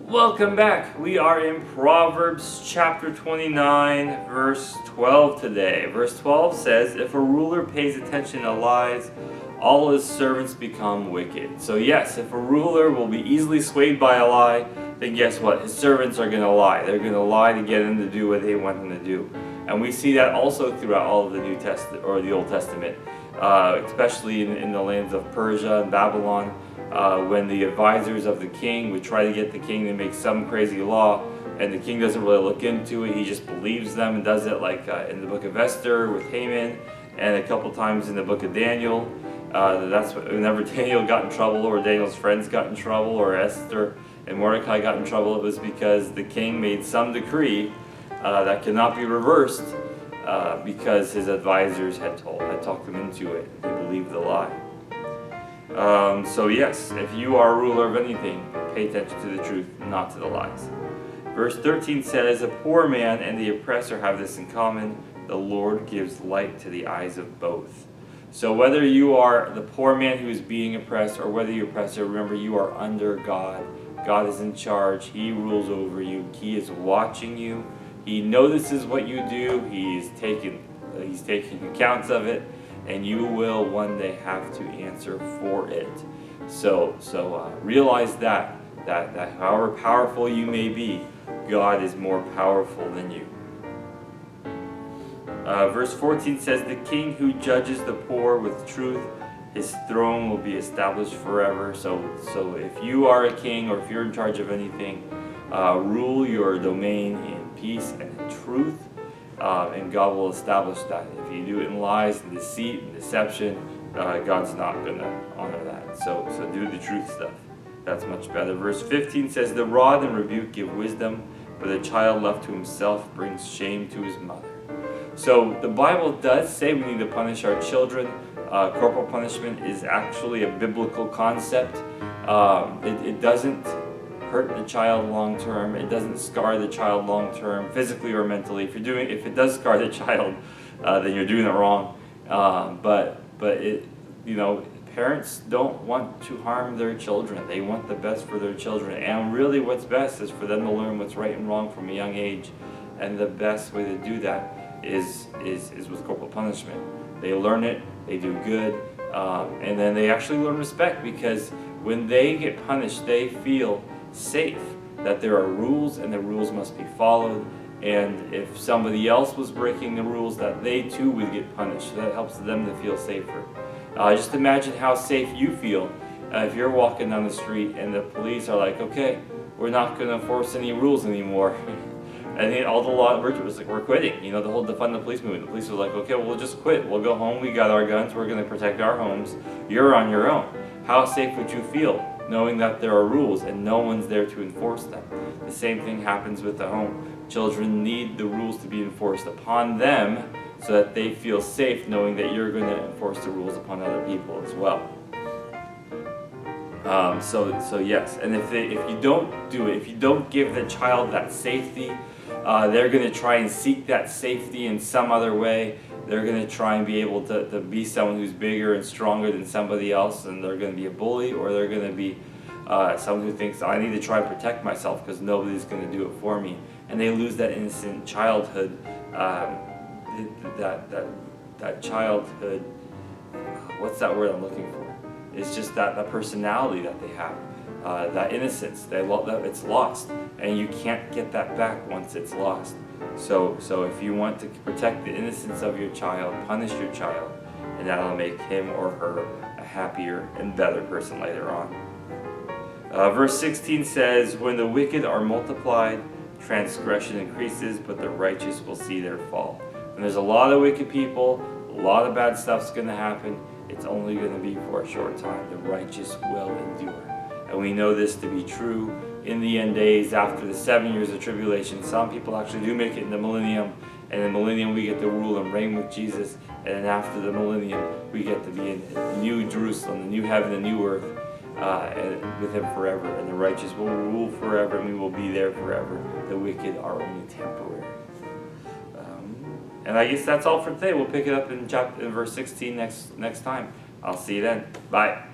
Welcome back. We are in Proverbs chapter 29, verse 12 today. Verse 12 says, "If a ruler pays attention to lies, all his servants become wicked." So yes, if a ruler will be easily swayed by a lie, then guess what? His servants are going to lie. They're going to lie to get him to do what they want him to do. And we see that also throughout all of the New Testament or the Old Testament, especially in the lands of Persia and Babylon. When the advisors of the king would try to get the king to make some crazy law, and the king doesn't really look into it, he just believes them and does it, like in the book of Esther with Haman, and a couple times in the book of Daniel. That's whenever Daniel got in trouble, or Daniel's friends got in trouble, or Esther and Mordecai got in trouble, it was because the king made some decree that could not be reversed because his advisors had talked him into it. He believed the lie. So yes, if you are a ruler of anything, pay attention to the truth, not to the lies. Verse 13 says, "A poor man and the oppressor have this in common: the Lord gives light to the eyes of both." So whether you are the poor man who is being oppressed, or whether you're oppressor, remember you are under God. God is in charge. He rules over you. He is watching you. He notices what you do. He's taking accounts of it. And you will one day have to answer for it. So realize that however powerful you may be, God is more powerful than you. Verse 14 says, "The king who judges the poor with truth, his throne will be established forever." So if you are a king, or if you're in charge of anything, rule your domain in peace and in truth. And God will establish that. If you do it in lies and deceit and deception, God's not going to honor that. So do the truth stuff. That's much better. Verse 15 says, "The rod and rebuke give wisdom, but a child left to himself brings shame to his mother." So the Bible does say we need to punish our children. Corporal punishment is actually a biblical concept. It doesn't hurt the child long term. It doesn't scar the child long term, physically or mentally. If it does scar the child, then you're doing it wrong. But parents don't want to harm their children. They want the best for their children, and really, what's best is for them to learn what's right and wrong from a young age. And the best way to do that is with corporal punishment. They learn it, they do good, and then they actually learn respect, because when they get punished, they feel safe, that there are rules and the rules must be followed, and if somebody else was breaking the rules, that they too would get punished. So that helps them to feel safer. Just imagine how safe you feel if you're walking down the street and the police are like, "Okay, we're not going to enforce any rules anymore." And then all the law was like, "We're quitting." The whole defund the police movement. The police were like, "Okay, we'll just quit. We'll go home. We got our guns. We're going to protect our homes. You're on your own." How safe would you feel knowing that there are rules and no one's there to enforce them? The same thing happens with the home. Children need the rules to be enforced upon them so that they feel safe knowing that you're going to enforce the rules upon other people as well. So yes, and if you don't do it, if you don't give the child that safety, they're going to try and seek that safety in some other way. They're going to try and be able to be someone who's bigger and stronger than somebody else, and they're going to be a bully, or they're going to be someone who thinks, "I need to try and protect myself because nobody's going to do it for me." And they lose that innocent childhood, that childhood, what's that word I'm looking for? It's just that personality that they have, that innocence, it's lost, and you can't get that back once it's lost. So if you want to protect the innocence of your child, punish your child, and that'll make him or her a happier and better person later on. Verse 16 says, "When the wicked are multiplied, transgression increases, but the righteous will see their fall." And there's a lot of wicked people, a lot of bad stuff's going to happen. It's only going to be for a short time. The righteous will endure. And we know this to be true in the end days. After the 7 years of tribulation, some people actually do make it in the millennium. And in the millennium, we get to rule and reign with Jesus. And then after the millennium, we get to be in New Jerusalem, the new heaven, the new earth, and with him forever. And the righteous will rule forever, and we will be there forever. The wicked are only temporary. And I guess that's all for today. We'll pick it up in verse 16 next time. I'll see you then. Bye.